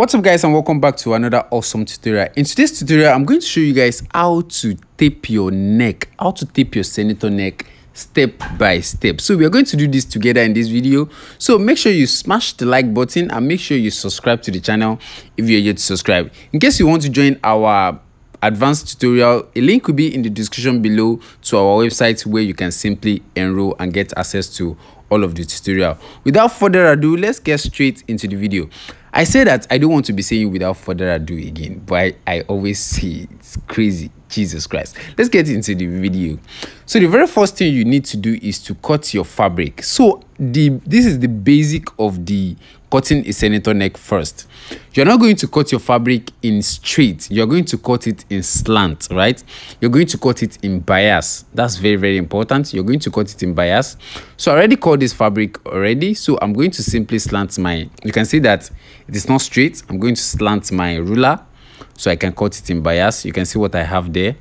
What's up guys, and welcome back to another awesome tutorial. In today's tutorial, I'm going to show you guys how to tape your neck, how to tape your senator neck step by step. So we are going to do this together in this video. So make sure you smash the like button and make sure you subscribe to the channel if you're yet to subscribe. In case you want to join our advanced tutorial, a link will be in the description below to our website where you can simply enroll and get access to all of the tutorial. Without further ado, let's get straight into the video. I say that I don't want to be saying without further ado again, but I always say it's crazy. Jesus Christ. Let's get into the video. So the very first thing you need to do is to cut your fabric. So this is the basic of the cutting a senator neck first. You're not going to cut your fabric in straight. You're going to cut it in slant, right? You're going to cut it in bias. That's very, very important. You're going to cut it in bias. So I already cut this fabric already. So I'm going to simply slant you can see that it is not straight. I'm going to slant my ruler so I can cut it in bias. You can see what I have there.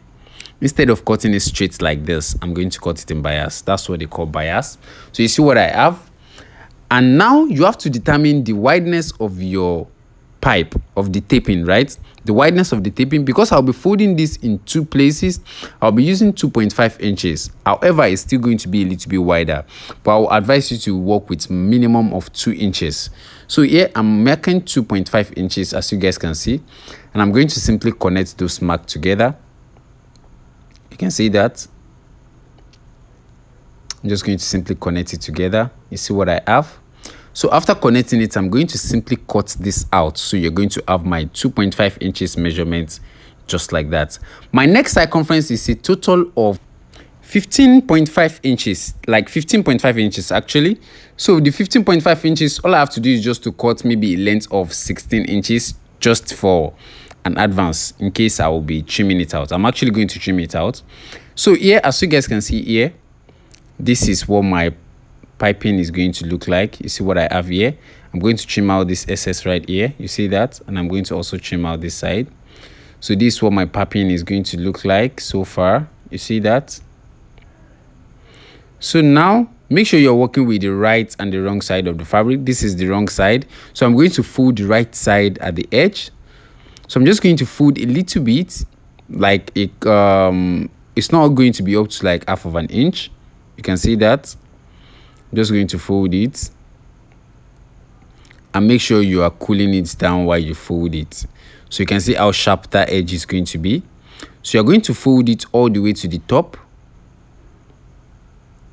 Instead of cutting it straight like this, I'm going to cut it in bias. That's what they call bias. So you see what I have. And now you have to determine the wideness of your pipe, of the taping, right? The wideness of the taping, because I'll be folding this in two places. I'll be using 2.5 inches. However, it's still going to be a little bit wider, but I'll advise you to work with minimum of 2 inches. So here I'm making 2.5 inches, as you guys can see, and I'm going to simply connect those marks together. You can see that. I'm just going to simply connect it together. You see what I have? So after connecting it, I'm going to simply cut this out. So you're going to have my 2.5 inches measurement just like that. My neck circumference is a total of 15.5 inches, like 15.5 inches actually. So the 15.5 inches, all I have to do is just to cut maybe a length of 16 inches just for an advance in case I will be trimming it out. I'm actually going to trim it out. So here, as you guys can see here, this is what my piping is going to look like. You see what I have here? I'm going to trim out this excess right here. You see that? And I'm going to also trim out this side. So this is what my piping is going to look like so far. You see that? So now, make sure you're working with the right and the wrong side of the fabric. This is the wrong side. So I'm going to fold the right side at the edge. So I'm just going to fold a little bit. Like it's not going to be up to like half of an inch. You can see that. I'm just going to fold it and make sure you are cooling it down while you fold it. So you can see how sharp that edge is going to be. So you're going to fold it all the way to the top.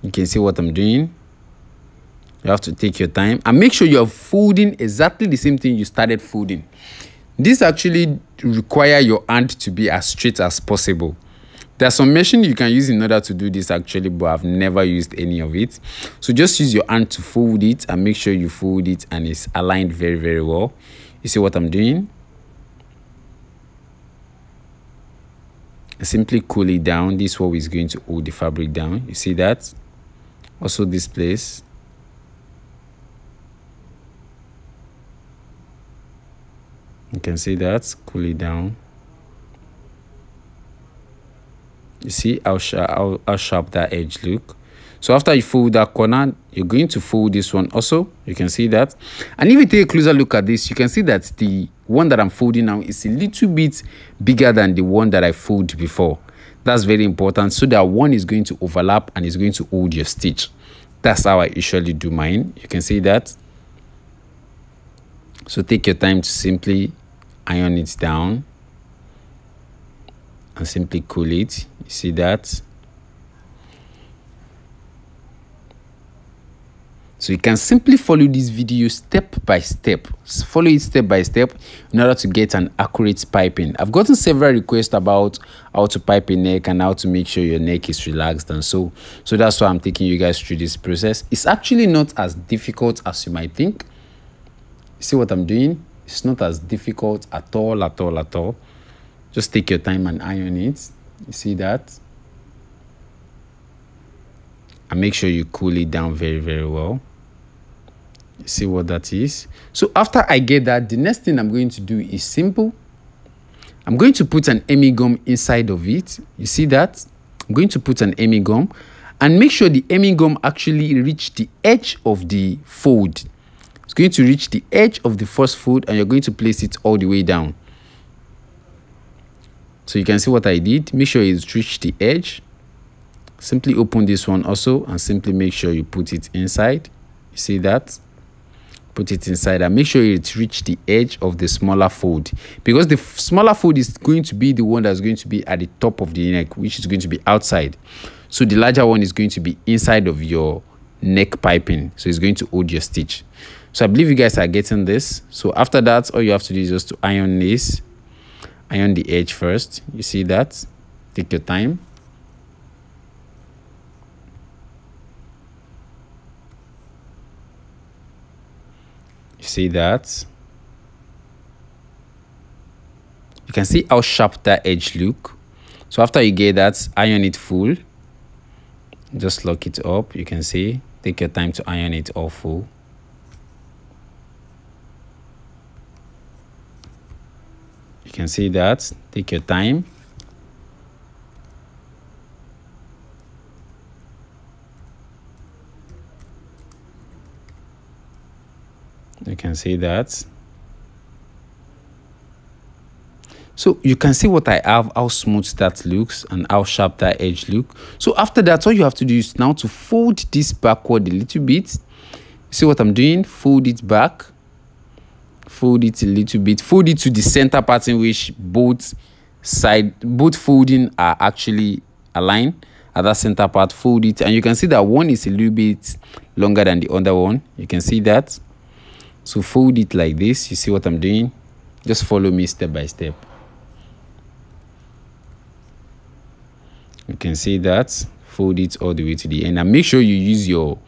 You can see what I'm doing. You have to take your time and make sure you're folding exactly the same thing you started folding. This actually requires your hand to be as straight as possible. There's some machine you can use in order to do this actually, but I've never used any of it. So just use your hand to fold it and make sure you fold it and it's aligned very, very well. You see what I'm doing? Simply cool it down. This is what is going to hold the fabric down. You see that? Also this place. You can see that. Cool it down. You see how sharp that edge look. So after you fold that corner, you're going to fold this one also. You can see that. And if you take a closer look at this, you can see that the one that I'm folding now is a little bit bigger than the one that I folded before. That's very important, so that one is going to overlap and is going to hold your stitch. That's how I usually do mine. You can see that. So take your time to simply iron it down and simply cool it. You see that? So you can simply follow this video step by step. Follow it step by step in order to get an accurate piping. I've gotten several requests about how to pipe a neck and how to make sure your neck is relaxed, and so that's why I'm taking you guys through this process. It's actually not as difficult as you might think. You see what I'm doing? It's not as difficult at all. Just take your time and iron it. You see that? And make sure you cool it down very, very well. You see what that is? So after I get that, the next thing I'm going to do is simple. I'm going to put an hemi gum inside of it. You see that? I'm going to put an hemi gum and make sure the hemi gum actually reach the edge of the fold. going to reach the edge of the first fold, and you're going to place it all the way down. So you can see what I did. Make sure it's reached the edge. Simply open this one also, and simply make sure you put it inside. You see that? Put it inside and make sure it reach the edge of the smaller fold, because the smaller fold is going to be the one that's going to be at the top of the neck, which is going to be outside. So the larger one is going to be inside of your neck piping, so it's going to hold your stitch. So I believe you guys are getting this. So after that, all you have to do is just to iron this. Iron the edge first. You see that? Take your time. See that? You can see how sharp that edge look. So after you get that, iron it full. Just lock it up. You can see. Take your time to iron it all full. You can see that. Take your time. You can see that. So you can see what I have, how smooth that looks and how sharp that edge look. So after that, all you have to do is now to fold this backward a little bit. See what I'm doing? Fold it back. Fold it a little bit. Fold it to the center part in which both folding are actually aligned. At that center part, fold it. And you can see that one is a little bit longer than the other one. You can see that. So fold it like this. You see what I'm doing? Just follow me step by step. You can see that. Fold it all the way to the end, and make sure you use your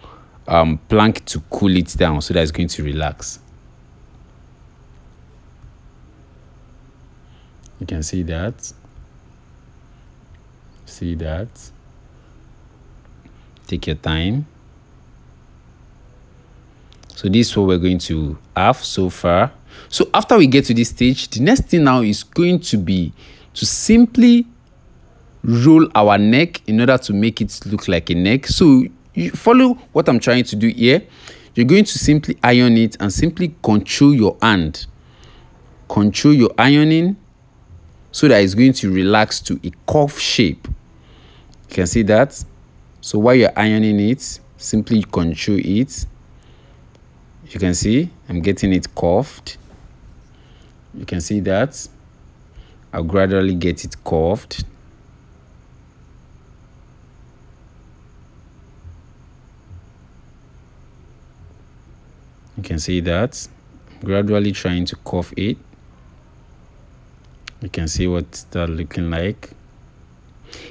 plank to cool it down so that it's going to relax. You can see that. See that. Take your time. So this is what we're going to have so far. So after we get to this stage, the next thing now is going to be to simply roll our neck in order to make it look like a neck. So you follow what I'm trying to do here. You're going to simply iron it and simply control your hand. Control your ironing so that it's going to relax to a cuff shape. You can see that. So while you're ironing it, simply control it. You can see I'm getting it curved. You can see that. I'll gradually get it curved. You can see that. I'm gradually trying to curve it. You can see what that's looking like.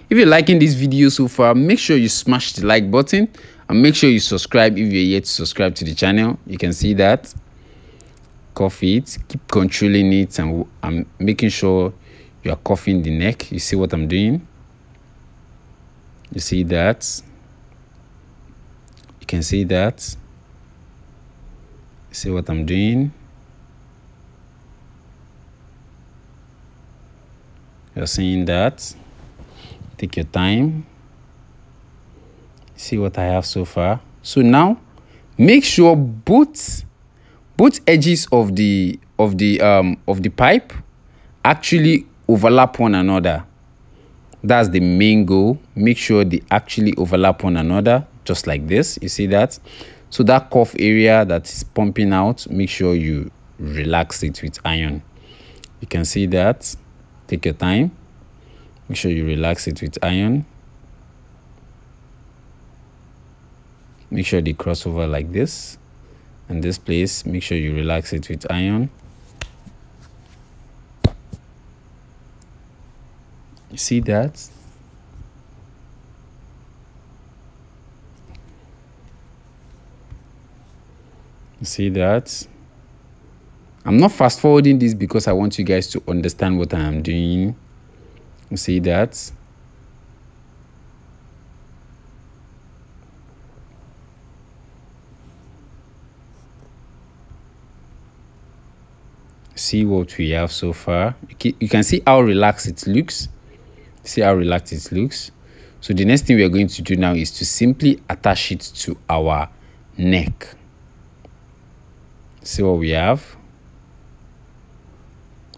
If you're liking this video so far, make sure you smash the like button and make sure you subscribe if you're yet to subscribe to the channel. You can see that. Cuff it, keep controlling it, and I'm making sure you are cuffing the neck. You see what I'm doing? You see that? You can see that. You see what I'm doing? You're seeing that. Take your time. See what I have so far. So now make sure both edges of the pipe actually overlap one another. That's the main goal. Make sure they actually overlap one another, just like this. You see that? So that cuff area that is pumping out, make sure you relax it with iron. You can see that. Take your time. Make sure you relax it with iron. Make sure they cross over like this. And this place, make sure you relax it with iron. You see that? You see that? I'm not fast forwarding this because I want you guys to understand what I am doing. You see that? See what we have so far. You can see how relaxed it looks. See how relaxed it looks. So the next thing we are going to do now is to simply attach it to our neck. See what we have.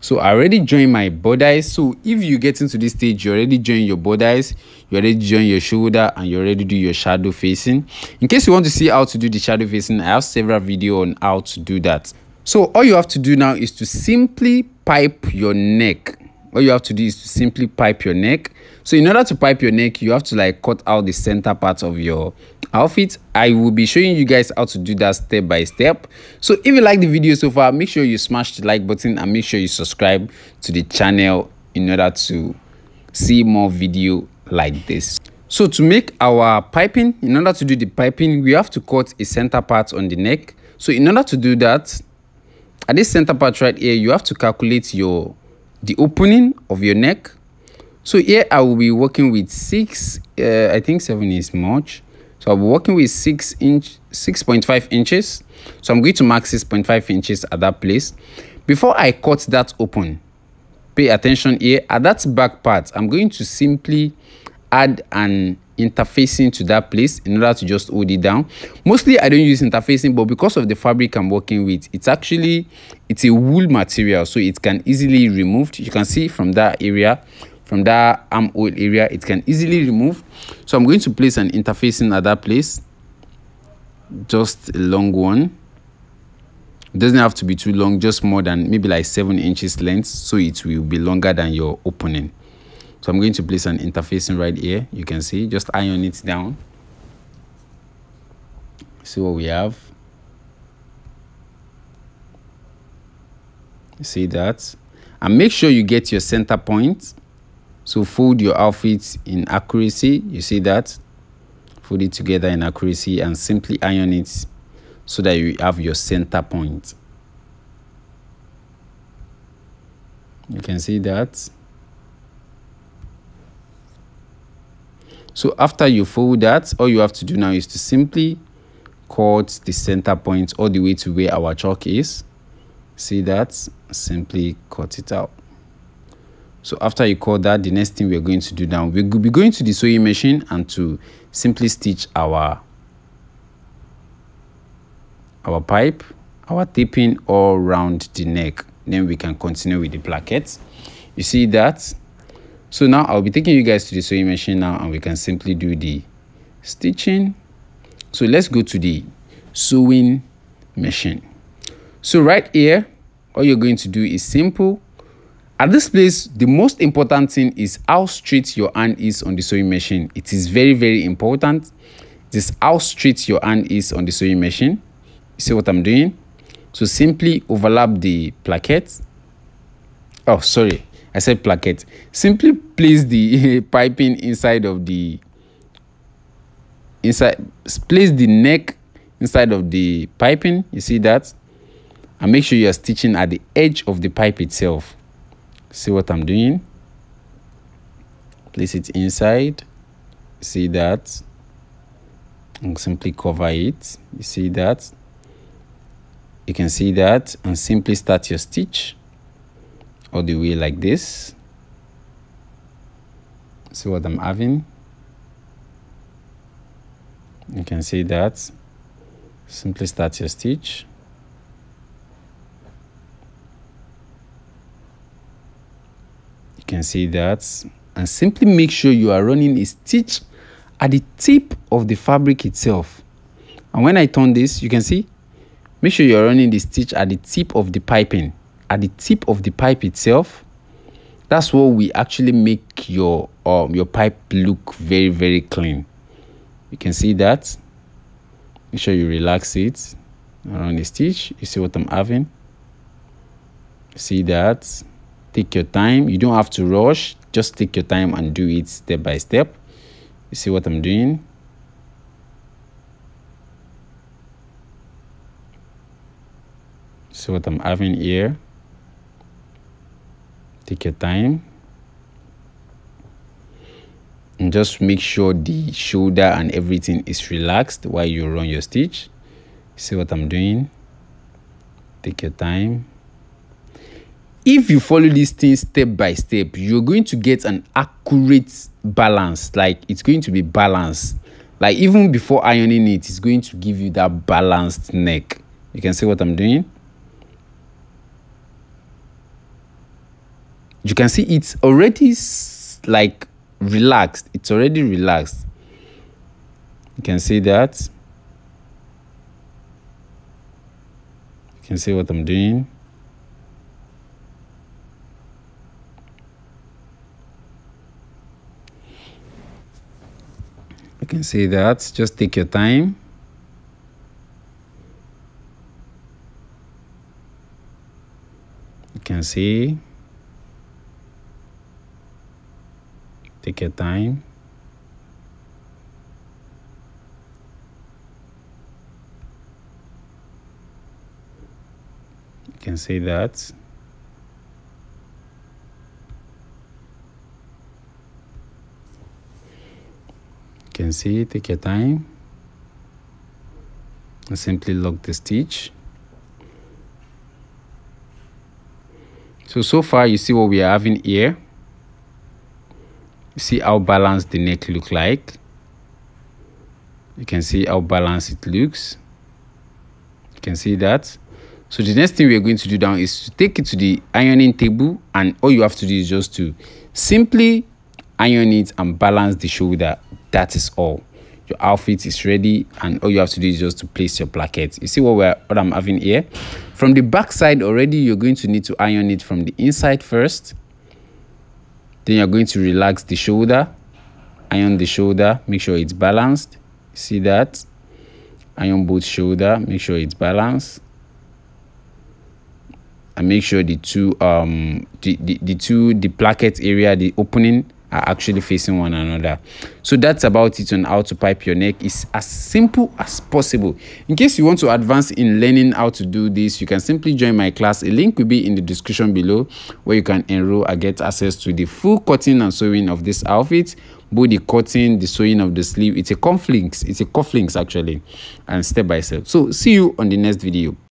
So I already joined my bodice. So if you get into this stage, you already join your bodice, you already join your shoulder, and you already do your shadow facing. In case you want to see how to do the shadow facing, I have several videos on how to do that. So all you have to do now is to simply pipe your neck. All you have to do is to simply pipe your neck. So in order to pipe your neck, you have to like cut out the center part of your outfit. I will be showing you guys how to do that step by step. So if you like the video so far, make sure you smash the like button and make sure you subscribe to the channel in order to see more video like this. So to make our piping, in order to do the piping, we have to cut a center part on the neck. So in order to do that, at this center part right here, you have to calculate the opening of your neck. So here I will be working with 6, I think 7 is much. So I'll be working with 6.5 inches. So I'm going to mark 6.5 inches at that place. Before I cut that open, pay attention here. At that back part, I'm going to simply add an interfacing to that place in order to just hold it down. Mostly I don't use interfacing, but because of the fabric I'm working with, it's a wool material, so it can easily removed. You can see from that area, from that armhole area, it can easily remove. So I'm going to place an interfacing at that place, just a long one. It doesn't have to be too long, just more than maybe like 7 inches length, so it will be longer than your opening. So I'm going to place an interfacing right here. You can see, just iron it down. See what we have. See that? And make sure you get your center point. So fold your outfit in accuracy. You see that? Fold it together in accuracy and simply iron it so that you have your center point. You can see that. So after you fold that, all you have to do now is to simply cut the center point all the way to where our chalk is. See that? Simply cut it out. So after you cut that, the next thing we're going to do now, we'll be going to the sewing machine and to simply stitch our pipe, our taping all around the neck. Then we can continue with the placket. You see that? So now I'll be taking you guys to the sewing machine now, and we can simply do the stitching. So let's go to the sewing machine. So right here, all you're going to do is simple. At this place, the most important thing is how straight your hand is on the sewing machine. It is very, very important. This is how straight your hand is on the sewing machine. You see what I'm doing? So simply overlap the placket. Oh, sorry. I said placket. Simply place the piping inside of the place the neck inside of the piping. You see that? And make sure you are stitching at the edge of the pipe itself. See what I'm doing? Place it inside. See that? And simply cover it. You see that? You can see that, and simply start your stitch all the way like this. See what I'm having? You can see that. Simply start your stitch. You can see that, and simply make sure you are running a stitch at the tip of the fabric itself. And when I turn this, you can see, make sure you're running the stitch at the tip of the piping, at the tip of the pipe itself. That's what we actually make your pipe look very, very clean. You can see that. Make sure you relax it around the stitch. You see what I'm having? See that? Take your time. You don't have to rush. Just take your time and do it step by step. You see what I'm doing? See what I'm having here? Take your time. And just make sure the shoulder and everything is relaxed while you run your stitch. See what I'm doing? Take your time. If you follow these things step by step, you're going to get an accurate balance. Like, it's going to be balanced. Like, even before ironing it, it's going to give you that balanced neck. You can see what I'm doing? you can see it's already like relaxed. It's already relaxed. You can see that. You can see what I'm doing. You can see that. Just take your time. You can see. Take your time. You can see that. You can see, take your time. And simply lock the stitch. So far you see what we are having here. You see how balanced the neck look like. You can see how balanced it looks. You can see that. So the next thing we are going to do now is to take it to the ironing table, and all you have to do is just to simply iron it and balance the shoulder. That is all. Your outfit is ready, and all you have to do is just to place your placket. You see what I'm having here? From the back side already, you're going to need to iron it from the inside first. Then you're going to relax the shoulder, iron the shoulder, make sure it's balanced. See that? Iron both shoulder, make sure it's balanced. And make sure the placket area, the opening, are actually facing one another. So that's about it on how to pipe your neck. It's as simple as possible. In case you want to advance in learning how to do this, you can simply join my class. A link will be in the description below, where you can enroll and get access to the full cutting and sewing of this outfit, both the cutting, the sewing of the sleeve. It's a cufflinks actually, and step by step. So see you on the next video.